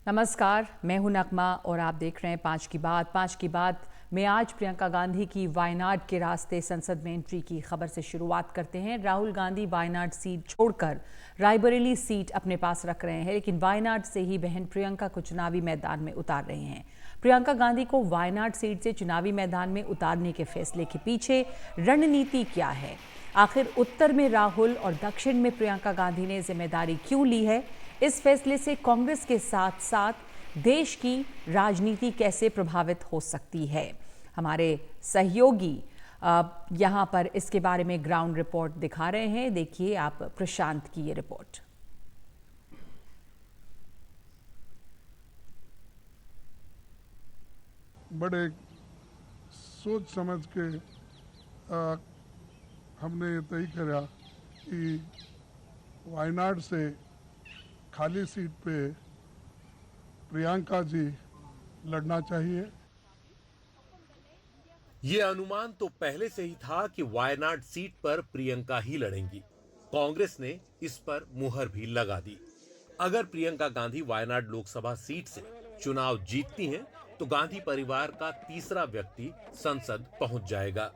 नमस्कार, मैं हूं नगमा और आप देख रहे हैं पाँच की बात में आज प्रियंका गांधी की वायनाड के रास्ते संसद में एंट्री की खबर से शुरुआत करते हैं। राहुल गांधी वायनाड सीट छोड़कर रायबरेली सीट अपने पास रख रहे हैं, लेकिन वायनाड से ही बहन प्रियंका को चुनावी मैदान में उतार रहे हैं। प्रियंका गांधी को वायनाड सीट से चुनावी मैदान में उतारने के फैसले के पीछे रणनीति क्या है? आखिर उत्तर में राहुल और दक्षिण में प्रियंका गांधी ने जिम्मेदारी क्यों ली है? इस फैसले से कांग्रेस के साथ साथ देश की राजनीति कैसे प्रभावित हो सकती है? हमारे सहयोगी यहां पर इसके बारे में ग्राउंड रिपोर्ट दिखा रहे हैं। देखिए आप प्रशांत की ये रिपोर्ट। बड़े सोच समझ के हमने ये तय करा कि वायनाड से खाली सीट पे प्रियंका जी लड़ना चाहिए। ये अनुमान तो पहले से ही था कि वायनाड सीट पर प्रियंका ही लड़ेंगी। कांग्रेस ने इस पर मुहर भी लगा दी। अगर प्रियंका गांधी वायनाड लोकसभा सीट से चुनाव जीतती हैं, तो गांधी परिवार का तीसरा व्यक्ति संसद पहुंच जाएगा।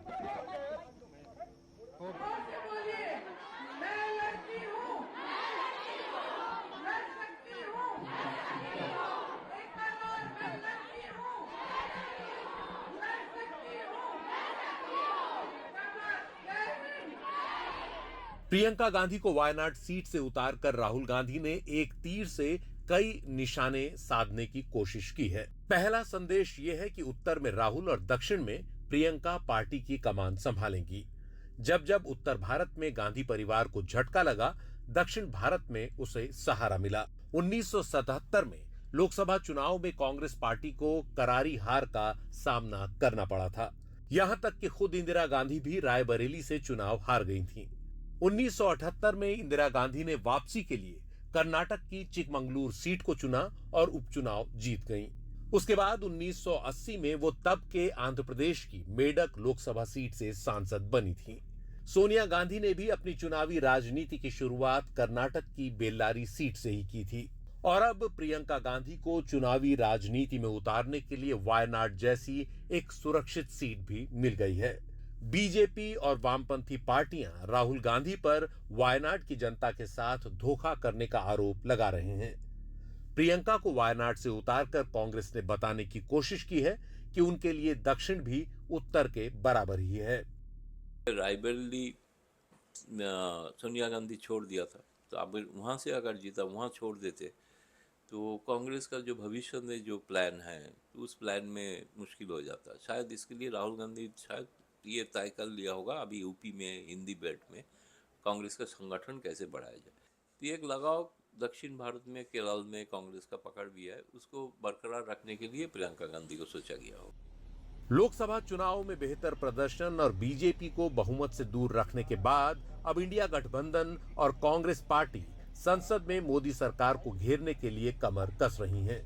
प्रियंका गांधी को वायनाड सीट से उतारकर राहुल गांधी ने एक तीर से कई निशाने साधने की कोशिश की है। पहला संदेश यह है कि उत्तर में राहुल और दक्षिण में प्रियंका पार्टी की कमान संभालेंगी। जब जब उत्तर भारत में गांधी परिवार को झटका लगा, दक्षिण भारत में उसे सहारा मिला। 1977 में लोकसभा चुनाव में कांग्रेस पार्टी को करारी हार का सामना करना पड़ा था। यहां तक कि खुद इंदिरा गांधी भी रायबरेली से चुनाव हार गई थीं। 1978 में इंदिरा गांधी ने वापसी के लिए कर्नाटक की चिकमंगलुरु सीट को चुना और उपचुनाव जीत गईं। उसके बाद 1980 में वो तब के आंध्र प्रदेश की मेडक लोकसभा सीट से सांसद बनी थीं। सोनिया गांधी ने भी अपनी चुनावी राजनीति की शुरुआत कर्नाटक की बेल्लारी सीट से ही की थी। और अब प्रियंका गांधी को चुनावी राजनीति में उतारने के लिए वायनाड जैसी एक सुरक्षित सीट भी मिल गई है। बीजेपी और वामपंथी पार्टियां राहुल गांधी पर वायनाड की जनता के साथ धोखा करने का आरोप लगा रहे हैं। प्रियंका को वायनाड से उतारकर कांग्रेस ने बताने की कोशिश की है कि उनके लिए दक्षिण भी उत्तर के बराबर ही है। रायबरेली सोनिया गांधी छोड़ दिया था, तो अब वहाँ से अगर जीता वहाँ छोड़ देते तो कांग्रेस का जो भविष्य में जो प्लान है उस प्लान में मुश्किल हो जाता। शायद इसके लिए राहुल गांधी शायद ये तय कर लिया होगा अभी यूपी में हिंदी बेल्ट में कांग्रेस का संगठन कैसे बढ़ाया जाए। तो एक लगाव दक्षिण भारत में केरल में कांग्रेस का पकड़ भी है, उसको बरकरार रखने के लिए प्रियंका गांधी को सोचा गया हो। लोकसभा चुनाव में बेहतर प्रदर्शन और बीजेपी को बहुमत से दूर रखने के बाद अब इंडिया गठबंधन और कांग्रेस पार्टी संसद में मोदी सरकार को घेरने के लिए कमर कस रही हैं।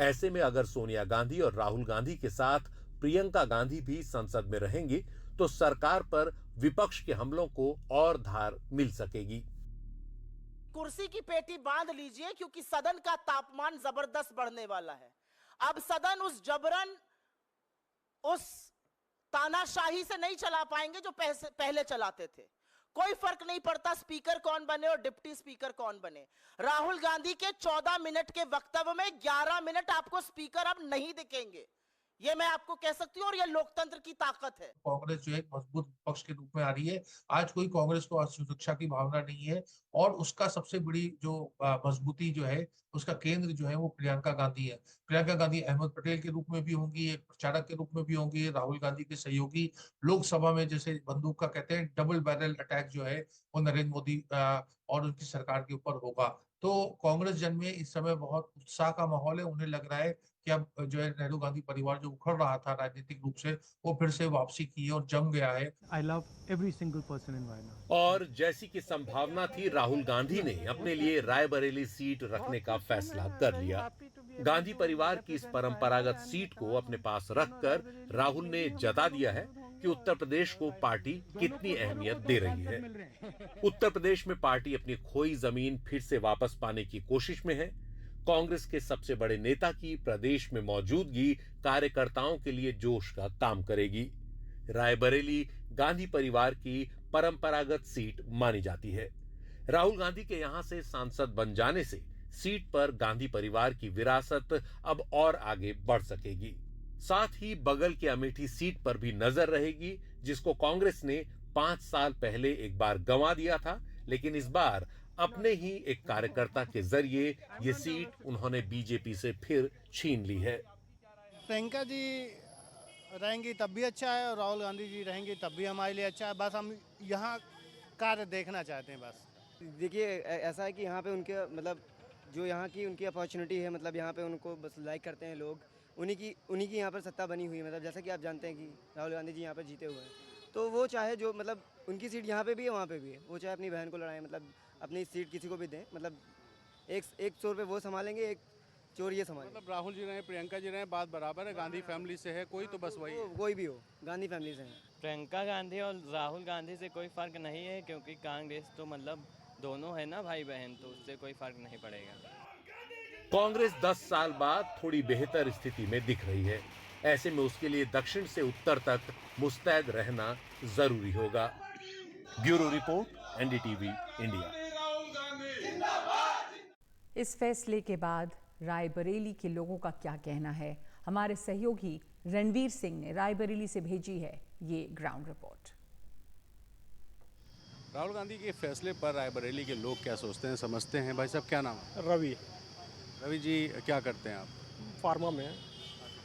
ऐसे में अगर सोनिया गांधी और राहुल गांधी के साथ प्रियंका गांधी भी संसद में रहेंगी, तो सरकार पर विपक्ष के हमलों को और धार मिल सकेगी। कुर्सी की पेटी बांध लीजिए, क्योंकि सदन का तापमान जबरदस्त बढ़ने वाला है। अब सदन उस जबरन उस तानाशाही से नहीं चला पाएंगे जो पहले चलाते थे। कोई फर्क नहीं पड़ता स्पीकर कौन बने और डिप्टी स्पीकर कौन बने। राहुल गांधी के 14 मिनट के वक्तव्य में 11 मिनट आपको स्पीकर अब नहीं दिखेंगे, ये मैं आपको कह सकती हूँ, और ये लोकतंत्र की ताकत है। कांग्रेस जो एक मजबूत पक्ष के रूप में आ रही है। आज कोई कांग्रेस को सुरक्षा की भावना नहीं है और उसका सबसे बड़ी जो मजबूती जो है उसका केंद्र जो है वो प्रियंका गांधी है। प्रियंका गांधी अहमद पटेल के रूप में भी होंगी, एक प्रचारक के रूप में भी होंगी, राहुल गांधी के सहयोगी। लोकसभा में जैसे बंदूक का कहते हैं डबल बैरल अटैक जो है वो नरेंद्र मोदी और उनकी सरकार के ऊपर होगा। तो कांग्रेस जन में इस समय बहुत उत्साह का माहौल है। उन्हें लग रहा है कि अब जो है नेहरू गांधी परिवार जो उखड़ रहा था राजनीतिक रूप से, वो फिर से वापसी की है और जम गया है। I love every single person in Wayanad. और जैसी की संभावना थी, राहुल गांधी ने अपने लिए रायबरेली सीट रखने का फैसला कर लिया। गांधी परिवार की इस परंपरागत सीट को अपने पास रखकर राहुल ने जता दिया है कि उत्तर प्रदेश को पार्टी कितनी अहमियत दे रही है। उत्तर प्रदेश में पार्टी अपनी खोई जमीन फिर से वापस पाने की कोशिश में है। कांग्रेस के सबसे बड़े नेता की प्रदेश में मौजूदगी कार्यकर्ताओं के लिए जोश का काम करेगी। रायबरेली गांधी परिवार की परंपरागत सीट मानी जाती है। राहुल गांधी के यहां से सांसद बन जाने से सीट पर गांधी परिवार की विरासत अब और आगे बढ़ सकेगी। साथ ही बगल के अमेठी सीट पर भी नजर रहेगी, जिसको कांग्रेस ने 5 साल पहले एक बार गंवा दिया था, लेकिन इस बार अपने ही एक कार्यकर्ता के जरिए ये सीट उन्होंने बीजेपी से फिर छीन ली है। प्रियंका जी रहेंगी तब भी अच्छा है और राहुल गांधी जी रहेंगी तब भी हमारे लिए अच्छा है। बस हम यहाँ कार्य देखना चाहते हैं। बस देखिए ऐसा है कि यहाँ पे उनके मतलब जो यहाँ की उनकी अपॉर्चुनिटी है, मतलब यहाँ पे उनको बस लाइक करते हैं लोग, उन्हीं की यहाँ पर सत्ता बनी हुई है। मतलब जैसा कि आप जानते हैं कि राहुल गांधी जी यहाँ पर जीते हुए हैं, तो वो चाहे जो मतलब उनकी सीट यहाँ पे भी है वहाँ पे भी है, वो चाहे अपनी बहन को लड़ाएं, मतलब अपनी सीट किसी को भी दें, मतलब एक चोर पे वो संभालेंगे, एक चोर ये संभालेंगे। मतलब राहुल जी रहे प्रियंका जी रहे बात बराबर है, गांधी फैमिली से है कोई तो बस वही है। कोई भी हो गांधी फैमिली से है। प्रियंका गांधी और राहुल गांधी से कोई फ़र्क नहीं है, क्योंकि कांग्रेस तो मतलब दोनों है ना भाई बहन, तो उससे कोई फ़र्क नहीं पड़ेगा। कांग्रेस 10 साल बाद थोड़ी बेहतर स्थिति में दिख रही है। ऐसे में उसके लिए दक्षिण से उत्तर तक मुस्तैद रहना जरूरी होगा। Bureau report, NDTV India. इस फैसले के बाद रायबरेली के लोगों का क्या कहना है, हमारे सहयोगी रणवीर सिंह ने रायबरेली से भेजी है ये ग्राउंड रिपोर्ट। राहुल गांधी के फैसले पर रायबरेली के लोग क्या सोचते हैं, समझते हैं। भाई साहब क्या नाम है? रवि जी क्या करते हैं आप? फार्मा में।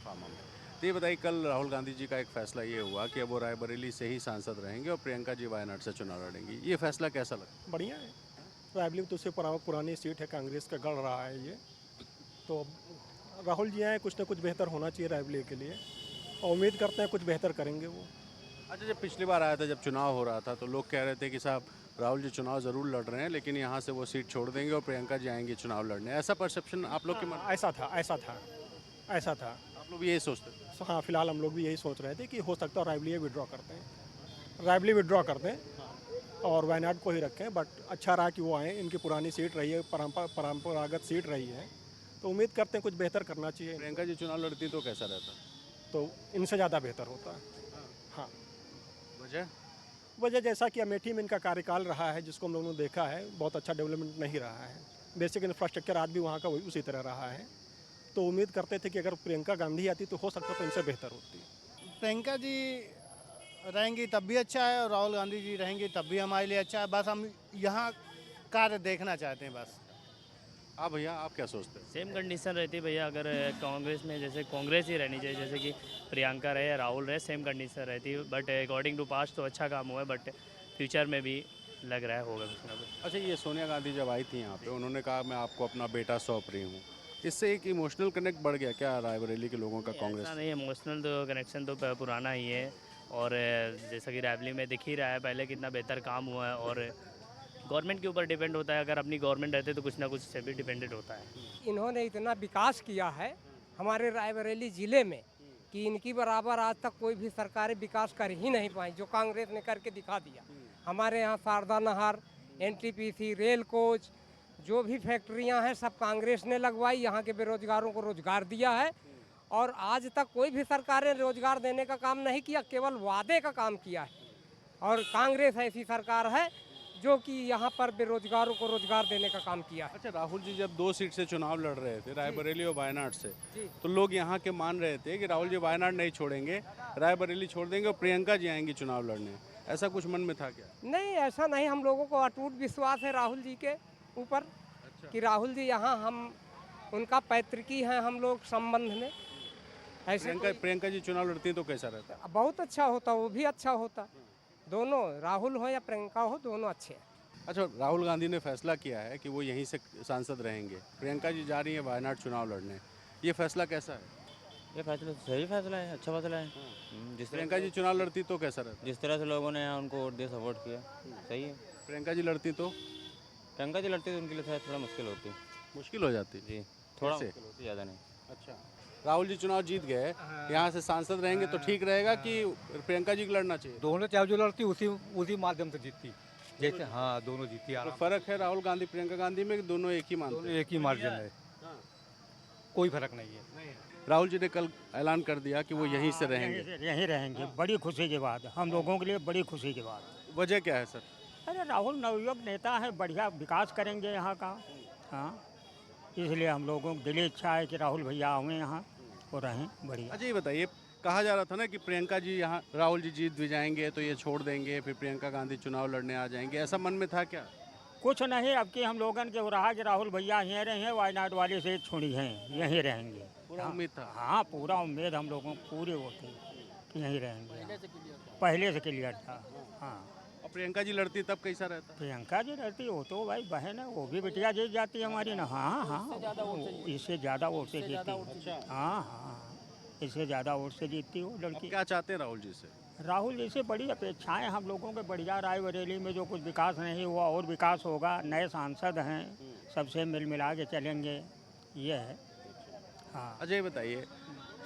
फार्मा में। तो ये बताइए, कल राहुल गांधी जी का एक फैसला ये हुआ कि अब वो रायबरेली से ही सांसद रहेंगे और प्रियंका जी वायनाड से चुनाव लड़ेंगी। ये फैसला कैसा लगा? बढ़िया है। रायबरेली तो उससे पुरानी सीट है, कांग्रेस का गढ़ रहा है ये, तो राहुल जी आए, कुछ ना कुछ बेहतर होना चाहिए रायबरेली के लिए, और उम्मीद करते हैं कुछ बेहतर करेंगे वो। अच्छा, जब पिछली बार आया था, जब चुनाव हो रहा था, तो लोग कह रहे थे कि साहब राहुल जी चुनाव ज़रूर लड़ रहे हैं, लेकिन यहाँ से वो सीट छोड़ देंगे और प्रियंका जी आएंगी चुनाव लड़ने। ऐसा परसेप्शन आप लोग के मन? ऐसा था। आप लोग भी यही सोचते थे? हाँ, फिलहाल हम लोग भी यही सोच रहे थे कि हो सकता है रायबरेली विड्रॉ करते हैं और वायनाड को ही रखें, बट अच्छा रहा कि वो आए, इनकी पुरानी सीट रही है, परंपरागत सीट रही है, तो उम्मीद करते हैं कुछ बेहतर करना चाहिए। प्रियंका जी चुनाव लड़ती तो कैसा रहता? तो इनसे ज़्यादा बेहतर होता है। हाँ, वजह जैसा कि अमेठी में इनका कार्यकाल रहा है, जिसको हम लोगों ने देखा है, बहुत अच्छा डेवलपमेंट नहीं रहा है। बेसिक इंफ्रास्ट्रक्चर आज भी वहाँ का उसी तरह रहा है, तो उम्मीद करते थे कि अगर प्रियंका गांधी आती तो हो सकता तो इनसे बेहतर होती। प्रियंका जी रहेंगी तब भी अच्छा है और राहुल गांधी जी रहेंगी तब भी हमारे लिए अच्छा है। बस हम यहाँ कार्य देखना चाहते हैं। बस हाँ भैया, आप क्या सोचते हैं? सेम कंडीशन रहती भैया, अगर कांग्रेस में जैसे कांग्रेस ही रहनी चाहिए, जैसे कि प्रियंका रहे या राहुल रहे, सेम कंडीशन रहती है। बट अकॉर्डिंग टू पास्ट तो अच्छा काम हुआ है, बट फ्यूचर में भी लग रहा है होगा कुछ ना कुछ। अच्छा, ये सोनिया गांधी जब आई थी यहाँ पे, उन्होंने कहा मैं आपको अपना बेटा सौंप रही हूँ, इससे एक इमोशनल कनेक्ट बढ़ गया क्या रायबरेली के लोगों का कांग्रेस? ऐसा नहीं, इमोशनल तो कनेक्शन तो पुराना ही है, और जैसा कि रायबरेली में दिख ही रहा है पहले कितना बेहतर काम हुआ है, और गवर्नमेंट के ऊपर डिपेंड होता है। अगर अपनी गवर्नमेंट रहती तो कुछ ना कुछ से भी डिपेंडेंट होता है। इन्होंने इतना विकास किया है हमारे रायबरेली ज़िले में कि इनकी बराबर आज तक कोई भी सरकारें विकास कर ही नहीं पाई, जो कांग्रेस ने करके दिखा दिया। हमारे यहाँ शारदा नहर, NTPC, रेल कोच, जो भी फैक्ट्रियाँ हैं सब कांग्रेस ने लगवाई, यहाँ के बेरोजगारों को रोजगार दिया है, और आज तक कोई भी सरकारें रोजगार देने का काम नहीं किया, केवल वादे का काम किया है। और कांग्रेस ऐसी सरकार है जो कि यहाँ पर बेरोजगारों को रोजगार देने का काम किया है। अच्छा, राहुल जी जब 2 सीट से चुनाव लड़ रहे थे, रायबरेली और वायनाड से, तो लोग यहाँ के मान रहे थे कि राहुल जी वायनाड नहीं छोड़ेंगे, रायबरेली छोड़ देंगे और प्रियंका जी आएंगी चुनाव लड़ने। ऐसा कुछ मन में था क्या? नहीं, ऐसा नहीं। हम लोगों को अटूट विश्वास है राहुल जी के ऊपर। अच्छा। कि राहुल जी यहाँ हम उनका पैतृकी हैं हम लोग संबंध में। ऐसे प्रियंका जी चुनाव लड़ती तो कैसा रहता? बहुत अच्छा होता, वो भी अच्छा होता। दोनों, राहुल हो या प्रियंका हो, दोनों अच्छे हैं। अच्छा, राहुल गांधी ने फैसला किया है कि वो यहीं से सांसद रहेंगे, प्रियंका जी जा रही है वायनाड चुनाव लड़ने, ये फैसला कैसा है? ये फैसला सही फैसला है, अच्छा फैसला है। जिस प्रियंका जी चुनाव लड़ती तो कैसा रहता? जिस तरह से लोगों ने उनको वोट दिया, सपोर्ट किया, सही है। प्रियंका जी लड़ती तो उनके लिए थोड़ा मुश्किल होती। मुश्किल हो जाती जी, थोड़ा मुश्किल होती, ज़्यादा नहीं। अच्छा, राहुल जी चुनाव जीत गए, यहाँ से सांसद रहेंगे तो ठीक रहेगा कि प्रियंका जी को लड़ना चाहिए? दोनों चाहे जो लड़ती उसी माध्यम से जीतती, जैसे हाँ दोनों जीती। तो फर्क है राहुल गांधी प्रियंका गांधी में, दोनों एक ही मानते हैं? एक ही मार्जिन है। कोई फर्क नहीं है। राहुल जी ने कल ऐलान कर दिया कि वो यहीं से रहेंगे। यहीं रहेंगे, बड़ी खुशी की बात, हम लोगों के लिए बड़ी खुशी की बात। वजह क्या है सर? अरे राहुल नवयुवक नेता है, बढ़िया विकास करेंगे यहाँ का। हाँ, इसलिए हम लोगों की दिली इच्छा है कि राहुल भैया आए यहाँ और रहें बढ़िया। अच्छा ये बताइए, कहा जा रहा था ना कि प्रियंका जी यहाँ, राहुल जी जीत भी जाएंगे तो ये छोड़ देंगे, फिर प्रियंका गांधी चुनाव लड़ने आ जाएंगे, ऐसा मन में था क्या? कुछ नहीं, अब की हम लोगों के हो रहा कि राहुल भैया यहीं रहे, वायनाड वाली से छोड़ी हैं, यहीं रहेंगे। पूरा उम्मीद था? हाँ, पूरा उम्मीद हम लोगों को पूरी वो थी कि यहीं रहेंगे, पहले से क्लियर था। हाँ, और प्रियंका जी लड़ती तब कैसा रहता? प्रियंका जी रहती, वो तो भाई बहन है, वो भी बिटिया जीत जाती है हमारी ना। हाँ हाँ, इससे ज़्यादा वोट से जीती। हाँ हाँ, इससे ज़्यादा वोट से जीतती वो लड़की। क्या चाहते हैं राहुल जी से? राहुल जी से बड़ी अपेक्षाएं हम लोगों के, बढ़िया रायबरेली में जो कुछ विकास नहीं हुआ और विकास होगा, नए सांसद हैं, सबसे मिल मिला के चलेंगे, ये है। हाँ, अच्छा ये बताइए,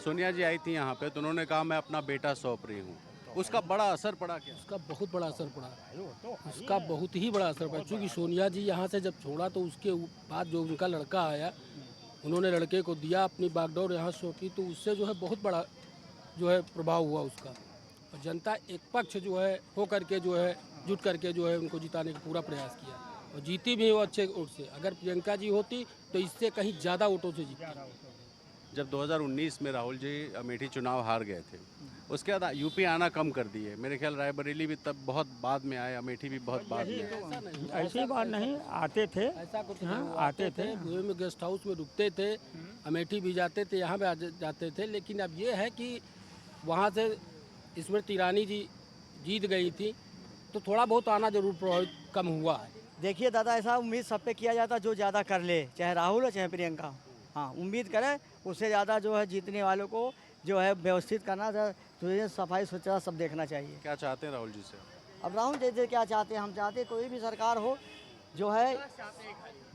सोनिया जी आई थी यहाँ पे तो उन्होंने कहा मैं अपना बेटा सौंप रही हूँ, उसका बड़ा असर पड़ा क्या? उसका बहुत बड़ा असर पड़ा, उसका बहुत ही बड़ा असर पड़ा, क्योंकि सोनिया जी यहाँ से जब छोड़ा तो उसके बाद जो उनका लड़का आया, उन्होंने लड़के को दिया, अपनी बागडोर यहाँ सौंपी, तो उससे जो है बहुत बड़ा जो है प्रभाव हुआ उसका। और जनता एक पक्ष जो है हो करके जो है जुट करके जो है उनको जिताने का पूरा प्रयास किया और जीती भी वो अच्छे वोट से। अगर प्रियंका जी होती तो इससे कहीं ज़्यादा वोटों से जीती। जब 2019 में राहुल जी अमेठी चुनाव हार गए थे, उसके बाद यूपी आना कम कर दिए, मेरे ख्याल रायबरेली भी तब बहुत बाद में आए, अमेठी भी बहुत बाद में। ऐसी बात नहीं, आते थे, ऐसा कुछ हाँ, आते थे, में गेस्ट हाउस में रुकते थे, अमेठी भी जाते थे, यहाँ पे जाते थे। लेकिन अब ये है कि वहाँ से स्मृति ईरानी जी जीत गई थी तो थोड़ा बहुत आना जरूर प्रभावित कम हुआ है। देखिए दादा, ऐसा उम्मीद सब पे किया जाता जो ज़्यादा कर ले, चाहे राहुल हो चाहे प्रियंका। हाँ, उम्मीद करे, उससे ज़्यादा जो है जीतने वालों को जो है व्यवस्थित करना, तो सफाई सुथरा सब देखना चाहिए। क्या चाहते हैं राहुल जी से? अब राहुल जी क्या चाहते हैं, हम चाहते हैं कोई भी सरकार हो जो है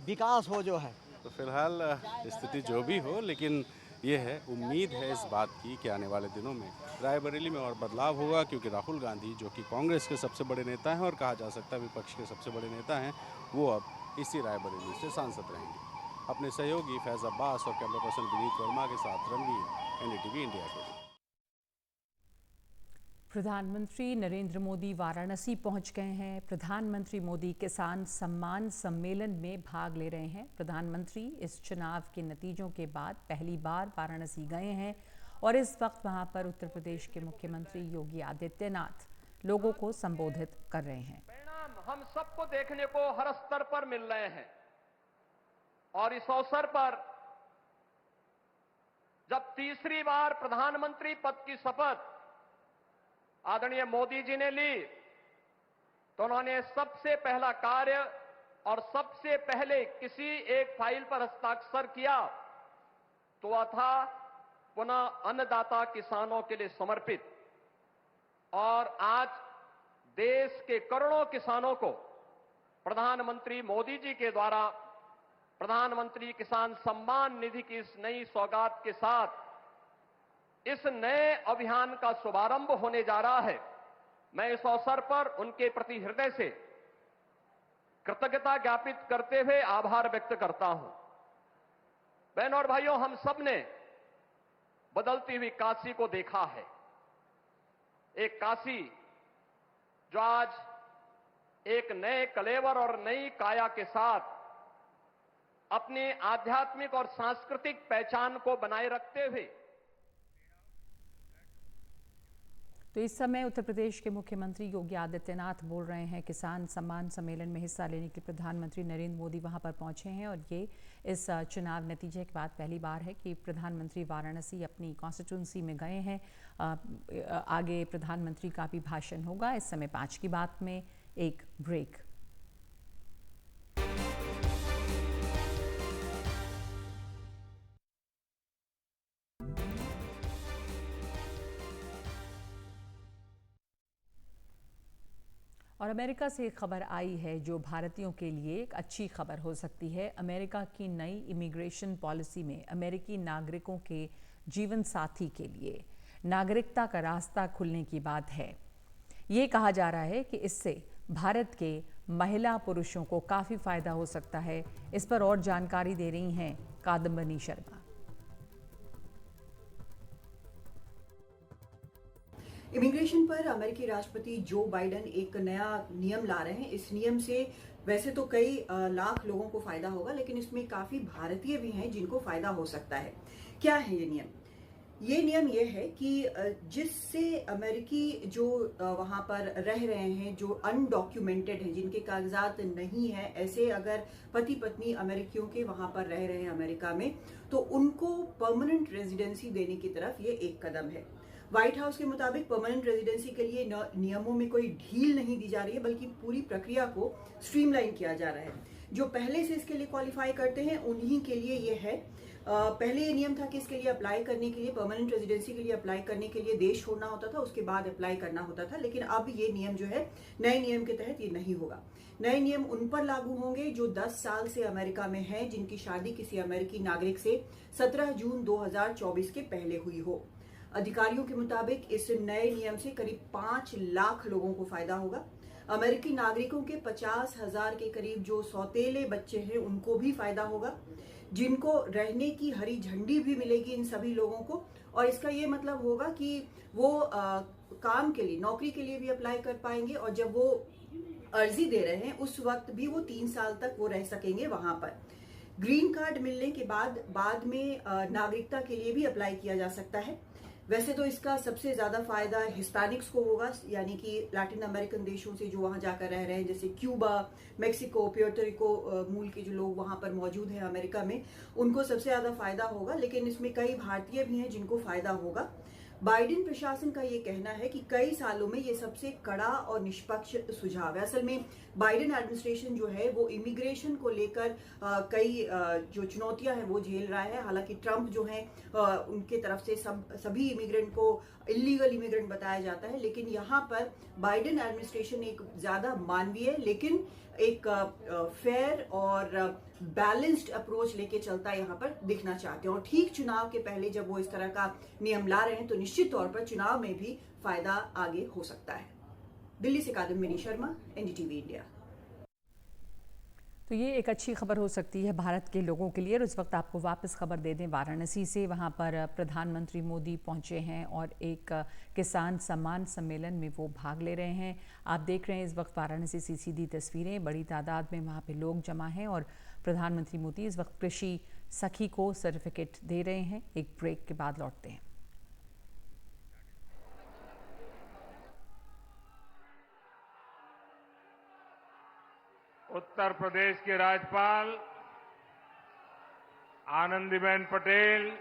विकास हो जो है। तो फिलहाल स्थिति जो भी हो, लेकिन ये है, उम्मीद है इस बात की कि आने वाले दिनों में रायबरेली में और बदलाव होगा, क्योंकि राहुल गांधी जो कि कांग्रेस के सबसे बड़े नेता हैं और कहा जा सकता है विपक्ष के सबसे बड़े नेता हैं, वो अब इसी रायबरेली से सांसद रहेंगे। अपने सहयोगी फैज़ अब्बास और कैमरा पर्सन विनीत वर्मा के साथ रणवीर, NDTV इंडिया के लिए। प्रधानमंत्री नरेंद्र मोदी वाराणसी पहुंच गए हैं। प्रधानमंत्री मोदी किसान सम्मान सम्मेलन में भाग ले रहे हैं। प्रधानमंत्री इस चुनाव के नतीजों के बाद पहली बार वाराणसी गए हैं और इस वक्त वहां पर उत्तर प्रदेश के मुख्यमंत्री योगी आदित्यनाथ लोगों को संबोधित कर रहे हैं। परिणाम हम सबको देखने को हर स्तर पर मिल रहे हैं और इस अवसर पर जब तीसरी बार प्रधानमंत्री पद की शपथ आदरणीय मोदी जी ने ली, तो उन्होंने सबसे पहला कार्य और सबसे पहले किसी एक फाइल पर हस्ताक्षर किया तो वह था पुनः अन्नदाता किसानों के लिए समर्पित। और आज देश के करोड़ों किसानों को प्रधानमंत्री मोदी जी के द्वारा प्रधानमंत्री किसान सम्मान निधि की इस नई सौगात के साथ इस नए अभियान का शुभारंभ होने जा रहा है। मैं इस अवसर पर उनके प्रति हृदय से कृतज्ञता ज्ञापित करते हुए आभार व्यक्त करता हूं। बहनों और भाइयों, हम सब ने बदलती हुई काशी को देखा है, एक काशी जो आज एक नए कलेवर और नई काया के साथ अपनी आध्यात्मिक और सांस्कृतिक पहचान को बनाए रखते हुए। तो इस समय उत्तर प्रदेश के मुख्यमंत्री योगी आदित्यनाथ बोल रहे हैं। किसान सम्मान सम्मेलन में हिस्सा लेने के लिए प्रधानमंत्री नरेंद्र मोदी वहां पर पहुंचे हैं और ये इस चुनाव नतीजे के बाद पहली बार है कि प्रधानमंत्री वाराणसी अपनी कॉन्स्टिट्यूंसी में गए हैं। आगे प्रधानमंत्री का भी भाषण होगा। इस समय 5 की बात में एक ब्रेक। और अमेरिका से एक खबर आई है जो भारतीयों के लिए एक अच्छी खबर हो सकती है। अमेरिका की नई इमिग्रेशन पॉलिसी में अमेरिकी नागरिकों के जीवन साथी के लिए नागरिकता का रास्ता खुलने की बात है। ये कहा जा रहा है कि इससे भारत के महिला पुरुषों को काफ़ी फायदा हो सकता है। इस पर और जानकारी दे रही हैं कादम्बनी शर्मा। इमिग्रेशन पर अमेरिकी राष्ट्रपति जो बाइडेन एक नया नियम ला रहे हैं। इस नियम से वैसे तो कई लाख लोगों को फायदा होगा, लेकिन इसमें काफी भारतीय भी हैं जिनको फायदा हो सकता है। क्या है ये नियम? ये नियम ये है कि जिससे अमेरिकी जो वहां पर रह रहे हैं, जो अनडॉक्यूमेंटेड हैं, जिनके कागजात नहीं है, ऐसे अगर पति पत्नी अमेरिकियों के वहां पर रह रहे हैं अमेरिका में, तो उनको परमानेंट रेजिडेंसी देने की तरफ ये एक कदम है। व्हाइट हाउस के मुताबिक परमानेंट रेजिडेंसी के लिए नियमों में कोई ढील नहीं दी जा रही है, बल्कि पूरी प्रक्रिया को स्ट्रीमलाइन किया जा रहा है। जो पहले से इसके लिए क्वालिफाई करते हैं उन्हीं के लिए ये है। पहले ये नियम था कि इसके लिए अप्लाई करने के लिए, परमानेंट रेजिडेंसी के लिए अप्लाई करने के लिए देश छोड़ना होता था, उसके बाद अप्लाई करना होता था। लेकिन अब ये नियम जो है, नए नियम के तहत ये नहीं होगा। नए नियम उन पर लागू होंगे जो 10 साल से अमेरिका में हैं, जिनकी शादी किसी अमेरिकी नागरिक से 17 जून 2024 के पहले हुई हो। अधिकारियों के मुताबिक इस नए नियम से करीब 5 लाख लोगों को फायदा होगा। अमेरिकी नागरिकों के 50,000 के करीब जो सौतेले बच्चे हैं उनको भी फायदा होगा, जिनको रहने की हरी झंडी भी मिलेगी इन सभी लोगों को। और इसका ये मतलब होगा कि वो काम के लिए, नौकरी के लिए भी अप्लाई कर पाएंगे, और जब वो अर्जी दे रहे हैं उस वक्त भी वो 3 साल तक वो रह सकेंगे वहां पर। ग्रीन कार्ड मिलने के बाद में नागरिकता के लिए भी अप्लाई किया जा सकता है। वैसे तो इसका सबसे ज्यादा फायदा हिस्पैनिक्स को होगा, यानी कि लैटिन अमेरिकन देशों से जो वहां जाकर रह रहे हैं, जैसे क्यूबा, मेक्सिको, प्यूर्टो रिको मूल के जो लोग वहां पर मौजूद हैं अमेरिका में, उनको सबसे ज्यादा फायदा होगा। लेकिन इसमें कई भारतीय भी हैं जिनको फायदा होगा। बाइडेन प्रशासन का ये कहना है कि कई सालों में ये सबसे कड़ा और निष्पक्ष सुझाव है। असल में बाइडेन एडमिनिस्ट्रेशन जो है वो इमिग्रेशन को लेकर कई जो चुनौतियां हैं वो झेल रहा है। हालांकि ट्रंप जो है उनके तरफ से सभी इमिग्रेंट को इलीगल इमिग्रेंट बताया जाता है, लेकिन यहाँ पर बाइडेन एडमिनिस्ट्रेशन एक ज्यादा मानवीय लेकिन एक फेयर और बैलेंस्ड अप्रोच लेके चलता है यहाँ पर दिखना चाहते हैं। और ठीक चुनाव के पहले जब वो इस तरह का नियम ला रहे हैं तो निश्चित तौर पर चुनाव में भी फायदा आगे हो सकता है। दिल्ली से कादम्बिनी शर्मा, एनडीटीवी इंडिया। तो ये एक अच्छी खबर हो सकती है भारत के लोगों के लिए। और इस वक्त आपको वापस खबर दे दें वाराणसी से, वहाँ पर प्रधानमंत्री मोदी पहुँचे हैं और एक किसान सम्मान सम्मेलन में वो भाग ले रहे हैं। आप देख रहे हैं इस वक्त वाराणसी से सीधी तस्वीरें, बड़ी तादाद में वहाँ पे लोग जमा हैं और प्रधानमंत्री मोदी इस वक्त कृषि सखी को सर्टिफिकेट दे रहे हैं। एक ब्रेक के बाद लौटते हैं। उत्तर प्रदेश के राज्यपाल आनंदीबेन पटेल,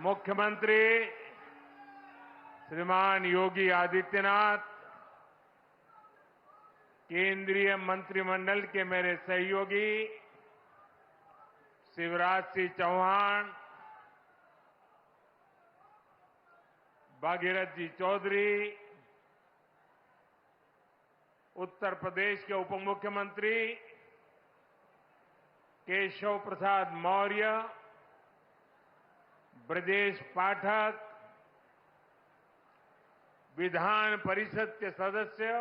मुख्यमंत्री श्रीमान योगी आदित्यनाथ, केंद्रीय मंत्रिमंडल के मेरे सहयोगी शिवराज सिंह चौहान, भागीरथ जी चौधरी, उत्तर प्रदेश के उप मुख्यमंत्री केशव प्रसाद मौर्य, ब्रजेश पाठक, विधान परिषद के सदस्य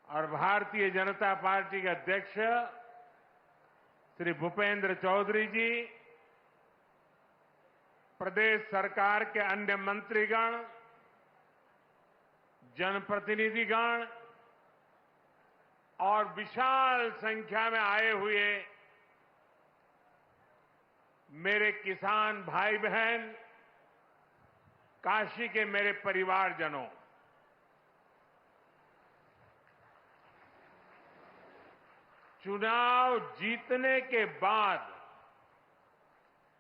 और भारतीय जनता पार्टी के अध्यक्ष श्री भूपेंद्र चौधरी जी, प्रदेश सरकार के अन्य मंत्रीगण, जनप्रतिनिधिगण और विशाल संख्या में आए हुए मेरे किसान भाई बहन, काशी के मेरे परिवारजनों, चुनाव जीतने के बाद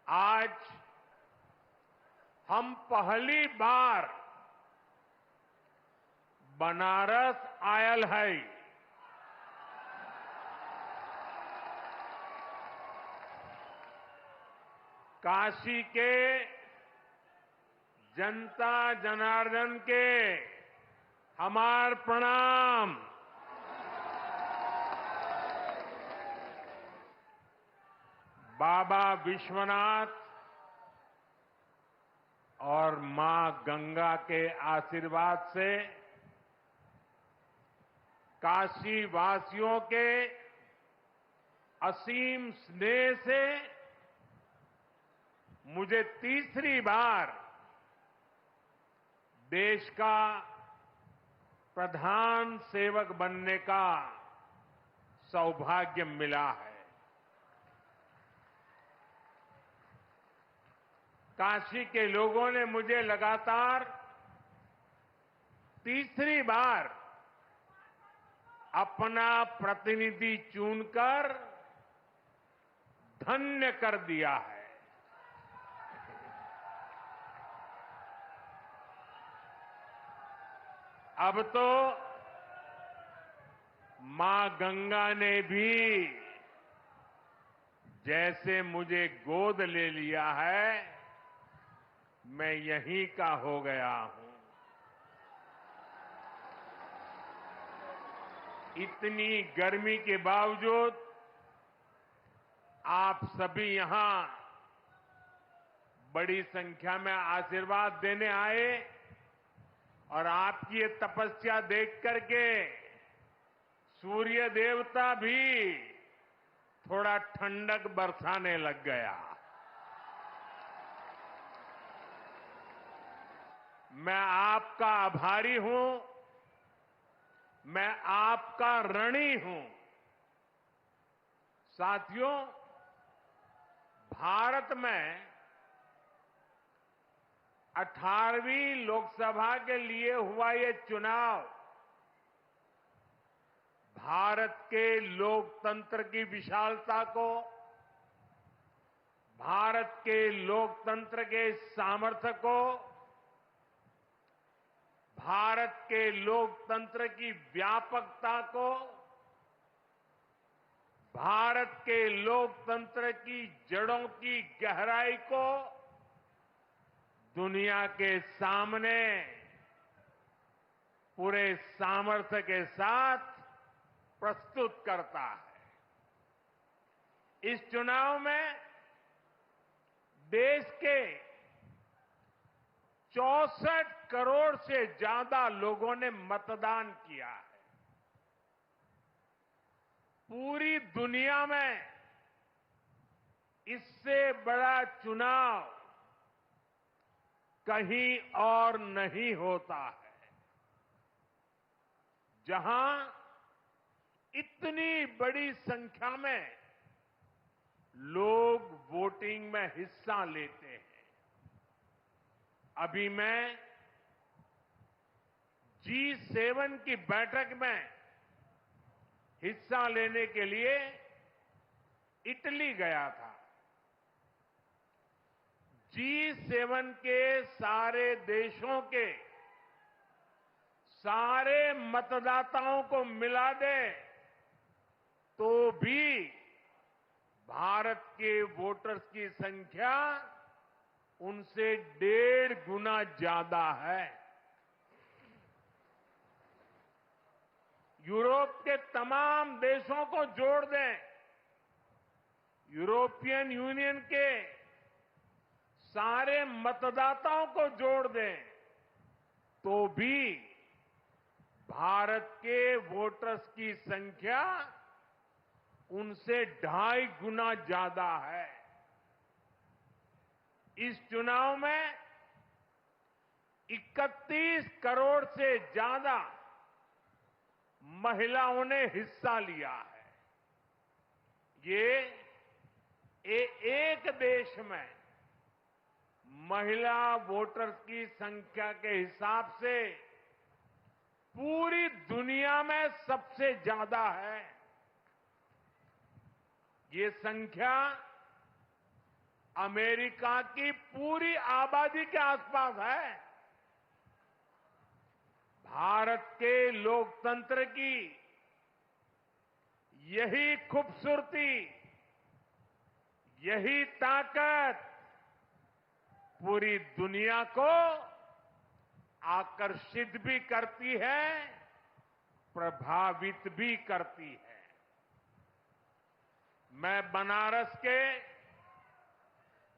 आज हम पहली बार बनारस आयल है। काशी के जनता जनार्दन के हमार प्रणाम। बाबा विश्वनाथ और मां गंगा के आशीर्वाद से काशी वासियों के असीम स्नेह से मुझे तीसरी बार देश का प्रधान सेवक बनने का सौभाग्य मिला है। काशी के लोगों ने मुझे लगातार तीसरी बार अपना प्रतिनिधि चुनकर धन्य कर दिया है। अब तो मां गंगा ने भी जैसे मुझे गोद ले लिया है, मैं यहीं का हो गया हूं। इतनी गर्मी के बावजूद आप सभी यहां बड़ी संख्या में आशीर्वाद देने आए और आपकी ये तपस्या देख करके सूर्य देवता भी थोड़ा ठंडक बरसाने लग गया। मैं आपका आभारी हूं, मैं आपका ऋणी हूं। साथियों, भारत में 18वीं लोकसभा के लिए हुआ ये चुनाव भारत के लोकतंत्र की विशालता को, भारत के लोकतंत्र के सामर्थ्य को, भारत के लोकतंत्र की व्यापकता को, भारत के लोकतंत्र की जड़ों की गहराई को दुनिया के सामने पूरे सामर्थ्य के साथ प्रस्तुत करता है। इस चुनाव में देश के 64 करोड़ से ज्यादा लोगों ने मतदान किया है। पूरी दुनिया में इससे बड़ा चुनाव कहीं और नहीं होता है, जहां इतनी बड़ी संख्या में लोग वोटिंग में हिस्सा लेते हैं। अभी मैं G7 की बैठक में हिस्सा लेने के लिए इटली गया था। G7 के सारे देशों के सारे मतदाताओं को मिला दे तो भी भारत के वोटर्स की संख्या उनसे 1.5 गुना ज्यादा है। यूरोप के तमाम देशों को जोड़ दें, यूरोपियन यूनियन के सारे मतदाताओं को जोड़ दें, तो भी भारत के वोटर्स की संख्या उनसे 2.5 गुना ज्यादा है। इस चुनाव में 31 करोड़ से ज्यादा महिलाओं ने हिस्सा लिया है। ये एक देश में महिला वोटर्स की संख्या के हिसाब से पूरी दुनिया में सबसे ज्यादा है। ये संख्या अमेरिका की पूरी आबादी के आसपास है। भारत के लोकतंत्र की यही खूबसूरती, यही ताकत पूरी दुनिया को आकर्षित भी करती है, प्रभावित भी करती है। मैं बनारस के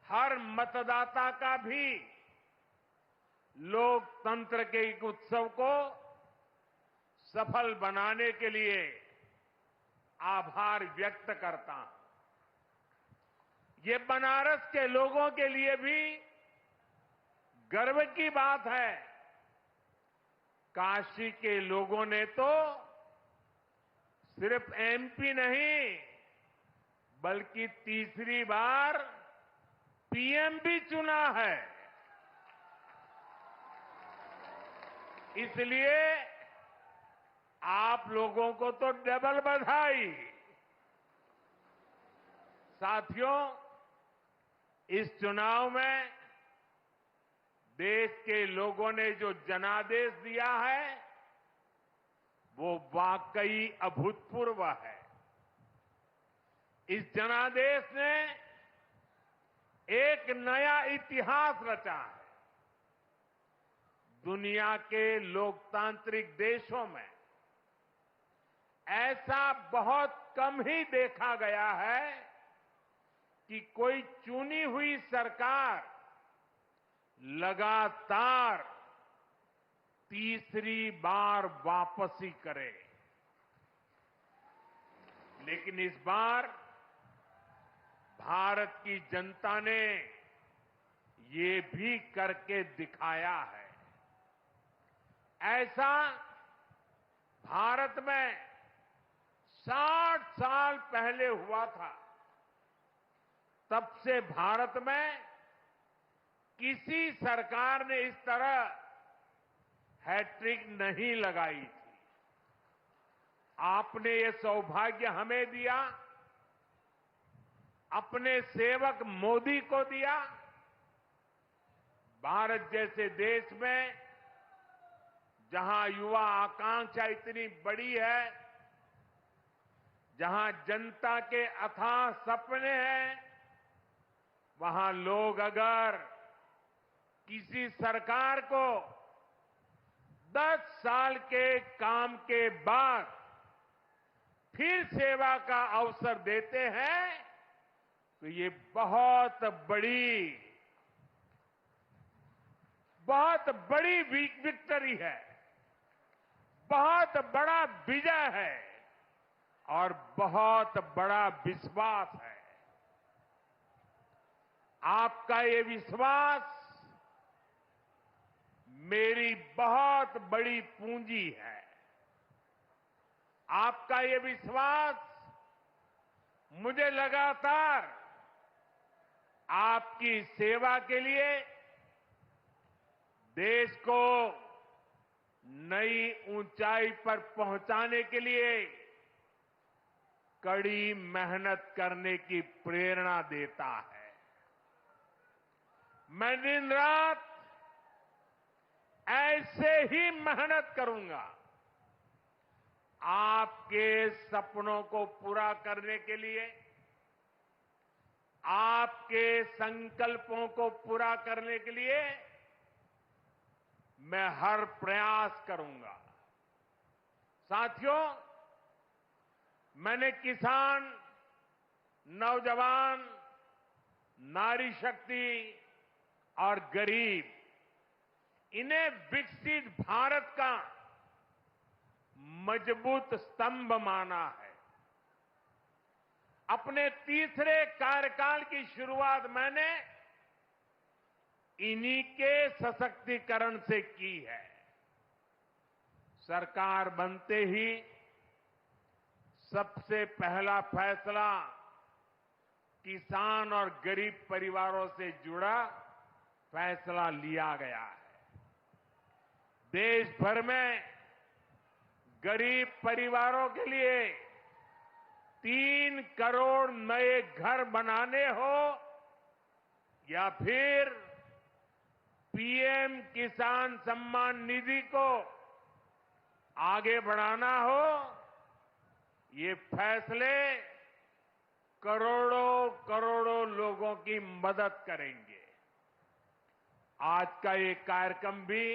हर मतदाता का भी लोकतंत्र के एक उत्सव को सफल बनाने के लिए आभार व्यक्त करता हूं। ये बनारस के लोगों के लिए भी गर्व की बात है। काशी के लोगों ने तो सिर्फ एमपी नहीं बल्कि तीसरी बार पीएम भी चुना है। इसलिए आप लोगों को तो डबल बधाई। साथियों, इस चुनाव में देश के लोगों ने जो जनादेश दिया है वो वाकई अभूतपूर्व है। इस जनादेश ने एक नया इतिहास रचा है। दुनिया के लोकतांत्रिक देशों में ऐसा बहुत कम ही देखा गया है कि कोई चुनी हुई सरकार लगातार तीसरी बार वापसी करे। लेकिन इस बार भारत की जनता ने ये भी करके दिखाया है। ऐसा भारत में 60 साल पहले हुआ था। तब से भारत में किसी सरकार ने इस तरह हैट्रिक नहीं लगाई थी। आपने ये सौभाग्य हमें दिया, अपने सेवक मोदी को दिया। भारत जैसे देश में जहां युवा आकांक्षा इतनी बड़ी है, जहां जनता के अथाह सपने हैं, वहां लोग अगर किसी सरकार को 10 साल के काम के बाद फिर सेवा का अवसर देते हैं तो ये बहुत बड़ी विक्ट्री है, बहुत बड़ा विजय है और बहुत बड़ा विश्वास है। आपका ये विश्वास मेरी बहुत बड़ी पूंजी है। आपका ये विश्वास मुझे लगातार आपकी सेवा के लिए देश को नई ऊंचाई पर पहुंचाने के लिए कड़ी मेहनत करने की प्रेरणा देता है। मैं दिन रात ऐसे ही मेहनत करूंगा आपके सपनों को पूरा करने के लिए, आपके संकल्पों को पूरा करने के लिए मैं हर प्रयास करूंगा। साथियों, मैंने किसान, नौजवान, नारी शक्ति और गरीब, इन्हें विकसित भारत का मजबूत स्तंभ माना है। अपने तीसरे कार्यकाल की शुरुआत मैंने इन्हीं के सशक्तिकरण से की है। सरकार बनते ही सबसे पहला फैसला किसान और गरीब परिवारों से जुड़ा फैसला लिया गया है। देश भर में गरीब परिवारों के लिए 3 करोड़ नए घर बनाने हो या फिर पीएम किसान सम्मान निधि को आगे बढ़ाना हो, ये फैसले करोड़ों करोड़ों लोगों की मदद करेंगे। आज का ये कार्यक्रम भी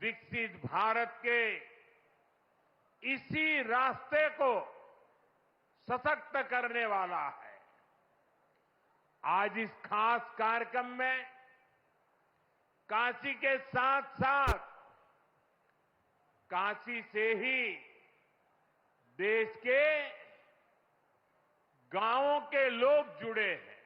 विकसित भारत के इसी रास्ते को सशक्त करने वाला है। आज इस खास कार्यक्रम में काशी के साथ साथ काशी से ही देश के गांवों के लोग जुड़े हैं।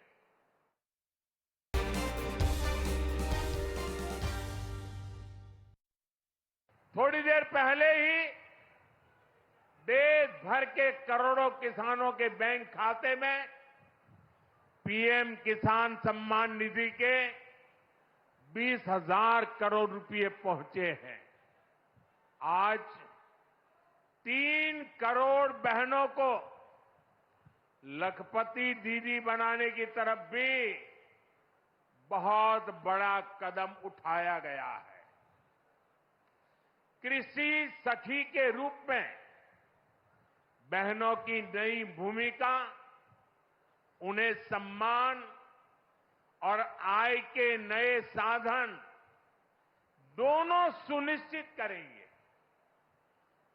थोड़ी देर पहले ही देश भर के करोड़ों किसानों के बैंक खाते में पीएम किसान सम्मान निधि के 20,000 करोड़ रुपए पहुंचे हैं। आज 3 करोड़ बहनों को लखपति दीदी बनाने की तरफ भी बहुत बड़ा कदम उठाया गया है। कृषि सखी के रूप में बहनों की नई भूमिका उन्हें सम्मान और आय के नए साधन दोनों सुनिश्चित करेंगे।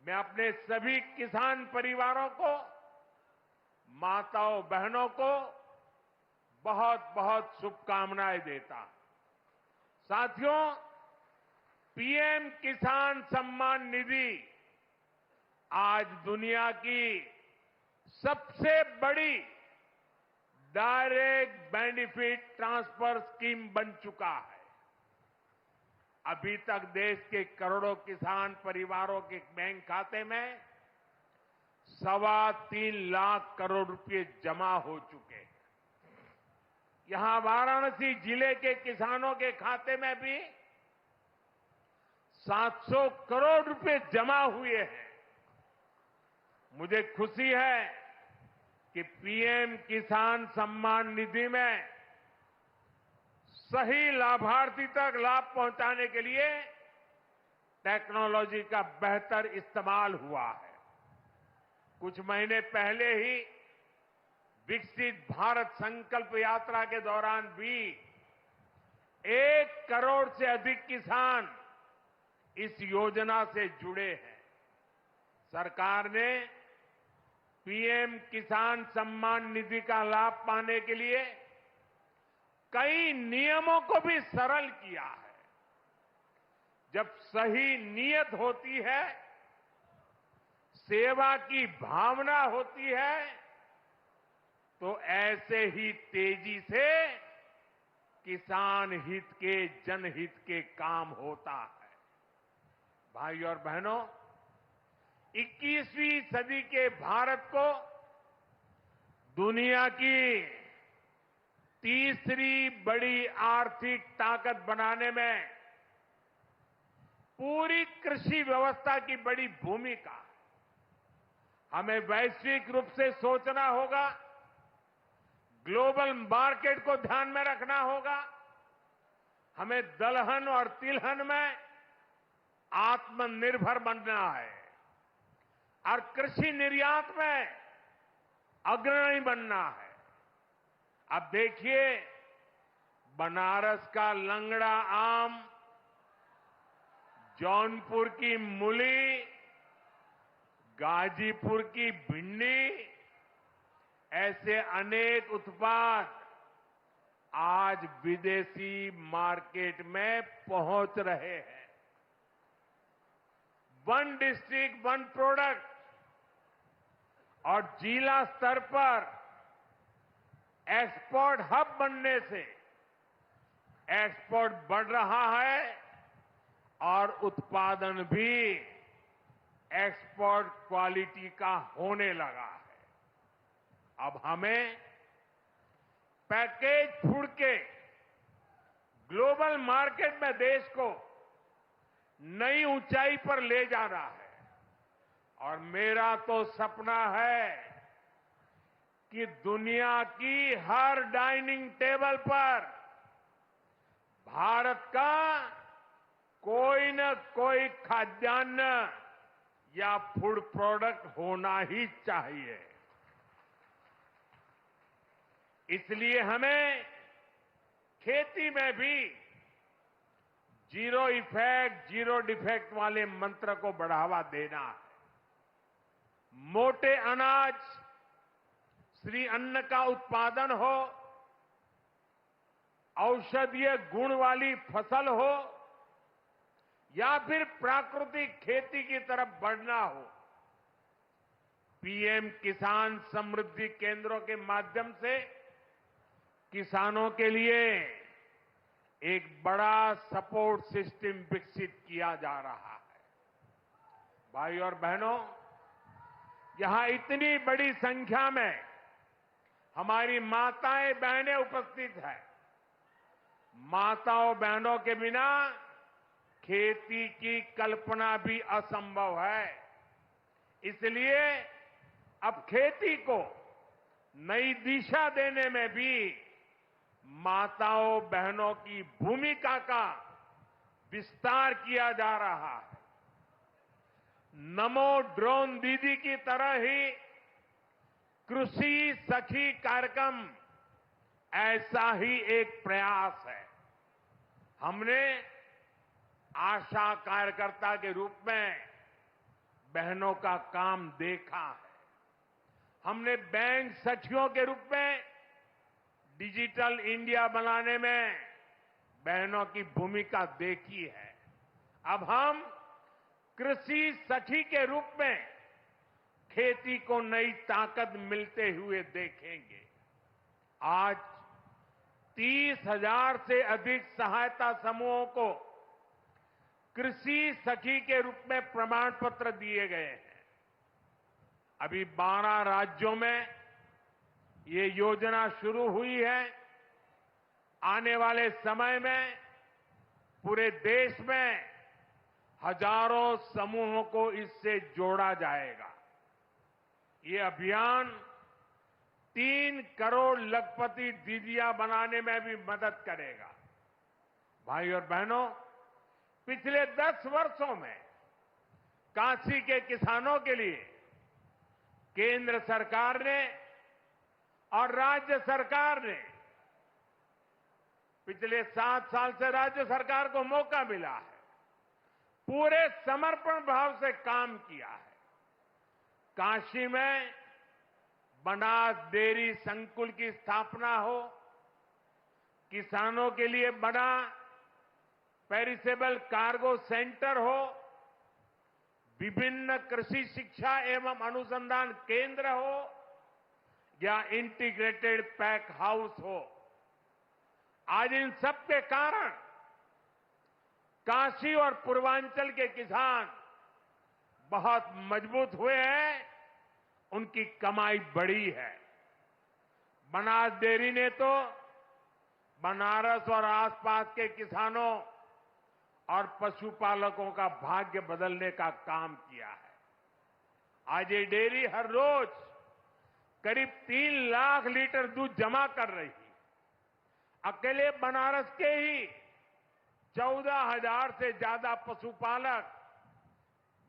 मैं अपने सभी किसान परिवारों को, माताओं बहनों को बहुत बहुत शुभकामनाएं देता हूं। साथियों, पीएम किसान सम्मान निधि आज दुनिया की सबसे बड़ी डायरेक्ट बेनिफिट ट्रांसफर स्कीम बन चुका है। अभी तक देश के करोड़ों किसान परिवारों के बैंक खाते में 3.25 लाख करोड़ रुपए जमा हो चुके हैं। यहां वाराणसी जिले के किसानों के खाते में भी 700 करोड़ रुपए जमा हुए हैं। मुझे खुशी है कि पीएम किसान सम्मान निधि में सही लाभार्थी तक लाभ पहुंचाने के लिए टेक्नोलॉजी का बेहतर इस्तेमाल हुआ है। कुछ महीने पहले ही विकसित भारत संकल्प यात्रा के दौरान भी 1 करोड़ से अधिक किसान इस योजना से जुड़े हैं। सरकार ने पीएम किसान सम्मान निधि का लाभ पाने के लिए कई नियमों को भी सरल किया है। जब सही नीयत होती है, सेवा की भावना होती है, तो ऐसे ही तेजी से किसान हित के, जनहित के काम होता है। भाइयों और बहनों, 21वीं सदी के भारत को दुनिया की तीसरी बड़ी आर्थिक ताकत बनाने में पूरी कृषि व्यवस्था की बड़ी भूमिका है। हमें वैश्विक रूप से सोचना होगा, ग्लोबल मार्केट को ध्यान में रखना होगा। हमें दलहन और तिलहन में आत्मनिर्भर बनना है और कृषि निर्यात में अग्रणी बनना है। अब देखिए, बनारस का लंगड़ा आम, जौनपुर की मूली, गाजीपुर की भिंडी, ऐसे अनेक उत्पाद आज विदेशी मार्केट में पहुंच रहे हैं। वन डिस्ट्रिक्ट वन प्रोडक्ट और जिला स्तर पर एक्सपोर्ट हब बनने से एक्सपोर्ट बढ़ रहा है और उत्पादन भी एक्सपोर्ट क्वालिटी का होने लगा है। अब हमें पैकेज फूड के ग्लोबल मार्केट में देश को नई ऊंचाई पर ले जाना है और मेरा तो सपना है कि दुनिया की हर डाइनिंग टेबल पर भारत का कोई न कोई खाद्यान्न या फूड प्रोडक्ट होना ही चाहिए। इसलिए हमें खेती में भी जीरो इफेक्ट, जीरो डिफेक्ट वाले मंत्र को बढ़ावा देना है। मोटे अनाज, श्री अन्न का उत्पादन हो, औषधीय गुण वाली फसल हो या फिर प्राकृतिक खेती की तरफ बढ़ना हो, पीएम किसान समृद्धि केंद्रों के माध्यम से किसानों के लिए एक बड़ा सपोर्ट सिस्टम विकसित किया जा रहा है। भाई और बहनों, यहां इतनी बड़ी संख्या में हमारी माताएं बहनें उपस्थित हैं। माताओं बहनों के बिना खेती की कल्पना भी असंभव है। इसलिए अब खेती को नई दिशा देने में भी माताओं बहनों की भूमिका का विस्तार किया जा रहा है। नमो ड्रोन दीदी की तरह ही कृषि सखी कार्यक्रम ऐसा ही एक प्रयास है। हमने आशा कार्यकर्ता के रूप में बहनों का काम देखा है। हमने बैंक सखियों के रूप में डिजिटल इंडिया बनाने में बहनों की भूमिका देखी है। अब हम कृषि सखी के रूप में खेती को नई ताकत मिलते हुए देखेंगे। आज 30,000 से अधिक सहायता समूहों को कृषि सखी के रूप में प्रमाण पत्र दिए गए हैं। अभी 12 राज्यों में ये योजना शुरू हुई है। आने वाले समय में पूरे देश में हजारों समूहों को इससे जोड़ा जाएगा। ये अभियान 3 करोड़ लखपति दीदियां बनाने में भी मदद करेगा। भाई और बहनों, पिछले 10 वर्षों में काशी के किसानों के लिए केंद्र सरकार ने और राज्य सरकार ने, पिछले 7 साल से राज्य सरकार को मौका मिला है, पूरे समर्पण भाव से काम किया है। काशी में बनास डेयरी संकुल की स्थापना हो, किसानों के लिए बना पेरिसेबल कार्गो सेंटर हो, विभिन्न कृषि शिक्षा एवं अनुसंधान केंद्र हो या इंटीग्रेटेड पैक हाउस हो, आज इन सब के कारण काशी और पूर्वांचल के किसान बहुत मजबूत हुए हैं, उनकी कमाई बढ़ी है। बनास डेयरी ने तो बनारस और आसपास के किसानों और पशुपालकों का भाग्य बदलने का काम किया है। आज ये डेयरी हर रोज करीब 3 लाख लीटर दूध जमा कर रही है। अकेले बनारस के ही 14,000 से ज्यादा पशुपालक,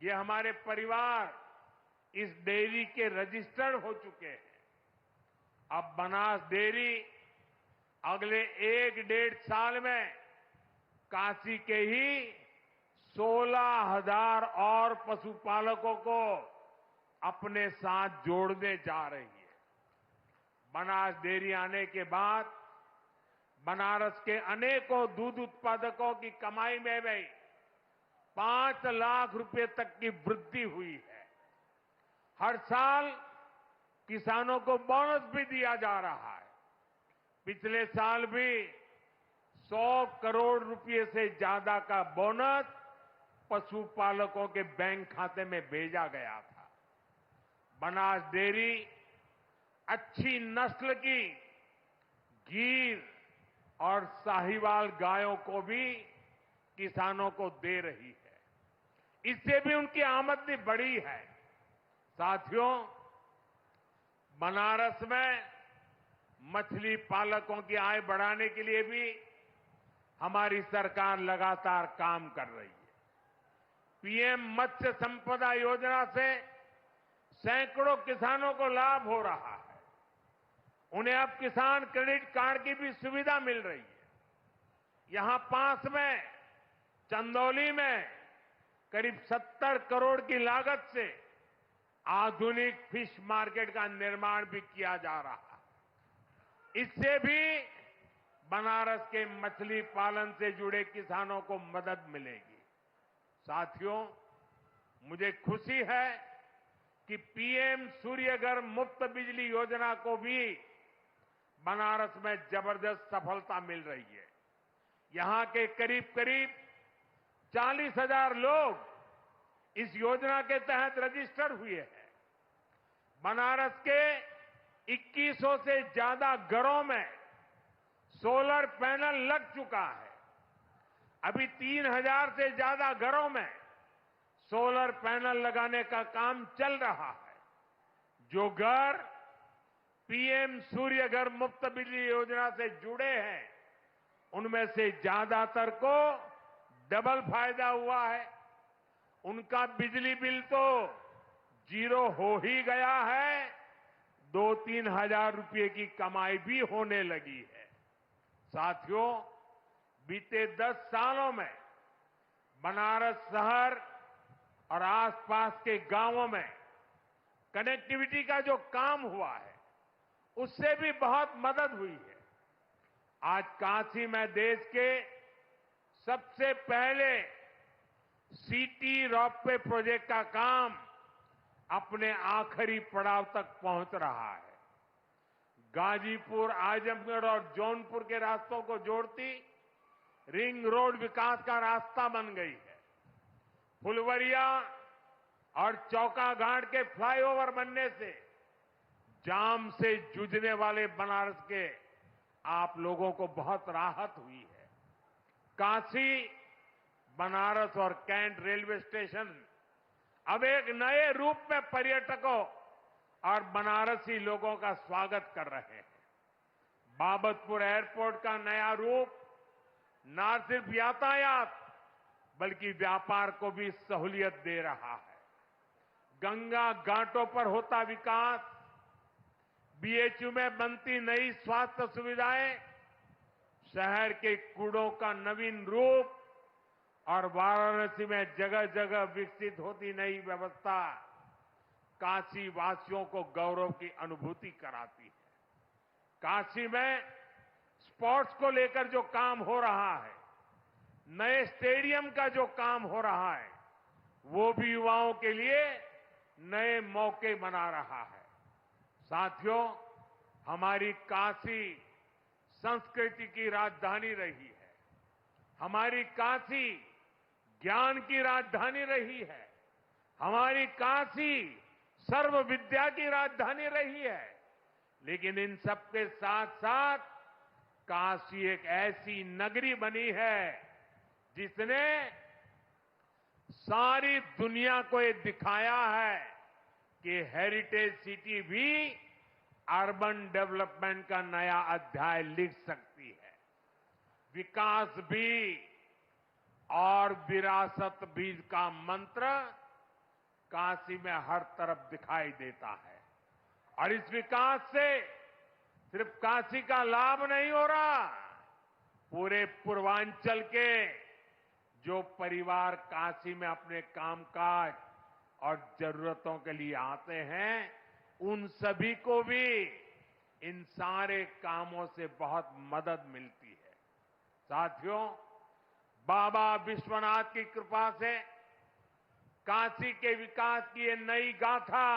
ये हमारे परिवार इस डेयरी के रजिस्टर्ड हो चुके हैं। अब बनास डेयरी अगले 1-1.5 साल में काशी के ही 16,000 और पशुपालकों को अपने साथ जोड़ने जा रही है। बनास डेयरी आने के बाद बनारस के अनेकों दूध उत्पादकों की कमाई में भी 5 लाख रुपए तक की वृद्धि हुई है। हर साल किसानों को बोनस भी दिया जा रहा है। पिछले साल भी 100 करोड़ रुपए से ज्यादा का बोनस पशुपालकों के बैंक खाते में भेजा गया था। बनास डेयरी अच्छी नस्ल की गीर और साहिवाल गायों को भी किसानों को दे रही है। इससे भी उनकी आमदनी बढ़ी है। साथियों, बनारस में मछली पालकों की आय बढ़ाने के लिए भी हमारी सरकार लगातार काम कर रही है। पीएम मत्स्य संपदा योजना से सैकड़ों किसानों को लाभ हो रहा है। उन्हें अब किसान क्रेडिट कार्ड की भी सुविधा मिल रही है। यहां पास में चंदौली में करीब 70 करोड़ की लागत से आधुनिक फिश मार्केट का निर्माण भी किया जा रहा है। इससे भी बनारस के मछली पालन से जुड़े किसानों को मदद मिलेगी। साथियों, मुझे खुशी है कि पीएम सूर्यघर मुफ्त बिजली योजना को भी बनारस में जबरदस्त सफलता मिल रही है। यहां के करीब करीब 40,000 लोग इस योजना के तहत रजिस्टर हुए हैं। बनारस के 2100 से ज्यादा घरों में सोलर पैनल लग चुका है। अभी 3000 से ज्यादा घरों में सोलर पैनल लगाने का काम चल रहा है। जो घर पीएम सूर्यघर मुफ्त बिजली योजना से जुड़े हैं, उनमें से ज्यादातर को डबल फायदा हुआ है। उनका बिजली बिल तो जीरो हो ही गया है, 2-3 हजार रुपये की कमाई भी होने लगी है। साथियों, बीते 10 सालों में बनारस शहर और आसपास के गांवों में कनेक्टिविटी का जो काम हुआ है, उससे भी बहुत मदद हुई है। आज काशी में देश के सबसे पहले सिटी रोपवे प्रोजेक्ट का काम अपने आखिरी पड़ाव तक पहुंच रहा है। गाजीपुर, आजमगढ़ और जौनपुर के रास्तों को जोड़ती रिंग रोड विकास का रास्ता बन गई है। फुलवरिया और चौका घाट के फ्लाईओवर बनने से जाम से जूझने वाले बनारस के आप लोगों को बहुत राहत हुई है। काशी, बनारस और कैंट रेलवे स्टेशन अब एक नए रूप में पर्यटकों और बनारसी लोगों का स्वागत कर रहे हैं। बाबतपुर एयरपोर्ट का नया रूप न सिर्फ यातायात बल्कि व्यापार को भी सहूलियत दे रहा है। गंगा घाटों पर होता विकास, बीएचयू में बनती नई स्वास्थ्य सुविधाएं, शहर के कूड़ों का नवीन रूप और वाराणसी में जगह जगह विकसित होती नई व्यवस्था काशी वासियों को गौरव की अनुभूति कराती है। काशी में स्पोर्ट्स को लेकर जो काम हो रहा है, नए स्टेडियम का जो काम हो रहा है, वो भी युवाओं के लिए नए मौके बना रहा है। साथियों, हमारी काशी संस्कृति की राजधानी रही है। हमारी काशी ज्ञान की राजधानी रही है। हमारी काशी सर्व विद्या की राजधानी रही है। लेकिन इन सबके साथ साथ काशी एक ऐसी नगरी बनी है जिसने सारी दुनिया को ये दिखाया है कि हेरिटेज सिटी भी अर्बन डेवलपमेंट का नया अध्याय लिख सकती है। विकास भी और विरासत भी का मंत्र काशी में हर तरफ दिखाई देता है। और इस विकास से सिर्फ काशी का लाभ नहीं हो रहा, पूरे पूर्वांचल के जो परिवार काशी में अपने कामकाज और जरूरतों के लिए आते हैं, उन सभी को भी इन सारे कामों से बहुत मदद मिलती है। साथियों, बाबा विश्वनाथ की कृपा से काशी के विकास की ये नई गाथा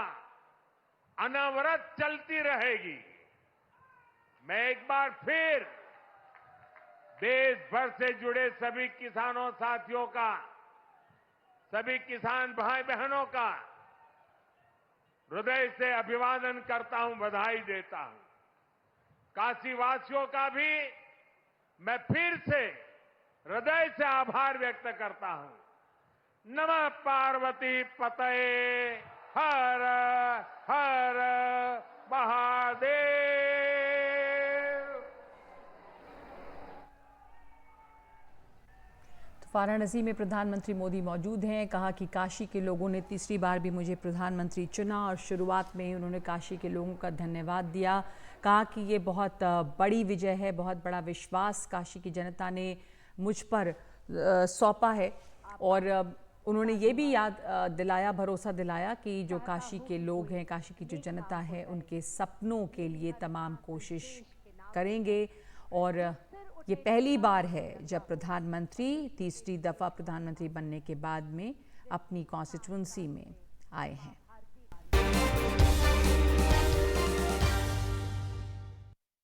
अनवरत चलती रहेगी। मैं एक बार फिर देश भर से जुड़े सभी किसानों साथियों का, सभी किसान भाई बहनों का हृदय से अभिवादन करता हूं, बधाई देता हूं। काशी वासियों का भी मैं फिर से हृदय से आभार व्यक्त करता हूं। नमः पार्वती पतये हर हर महादेव। वाराणसी में प्रधानमंत्री मोदी मौजूद हैं। कहा कि काशी के लोगों ने तीसरी बार भी मुझे प्रधानमंत्री चुना और शुरुआत में उन्होंने काशी के लोगों का धन्यवाद दिया। कहा कि ये बहुत बड़ी विजय है, बहुत बड़ा विश्वास काशी की जनता ने मुझ पर सौंपा है। और उन्होंने ये भी याद दिलाया, भरोसा दिलाया कि जो काशी के लोग हैं, काशी की जो जनता है, उनके सपनों के लिए तमाम कोशिश करेंगे। और ये पहली बार है जब प्रधानमंत्री तीसरी दफ़ा प्रधानमंत्री बनने के बाद में अपनी कॉन्स्टिट्यूंसी में आए हैं।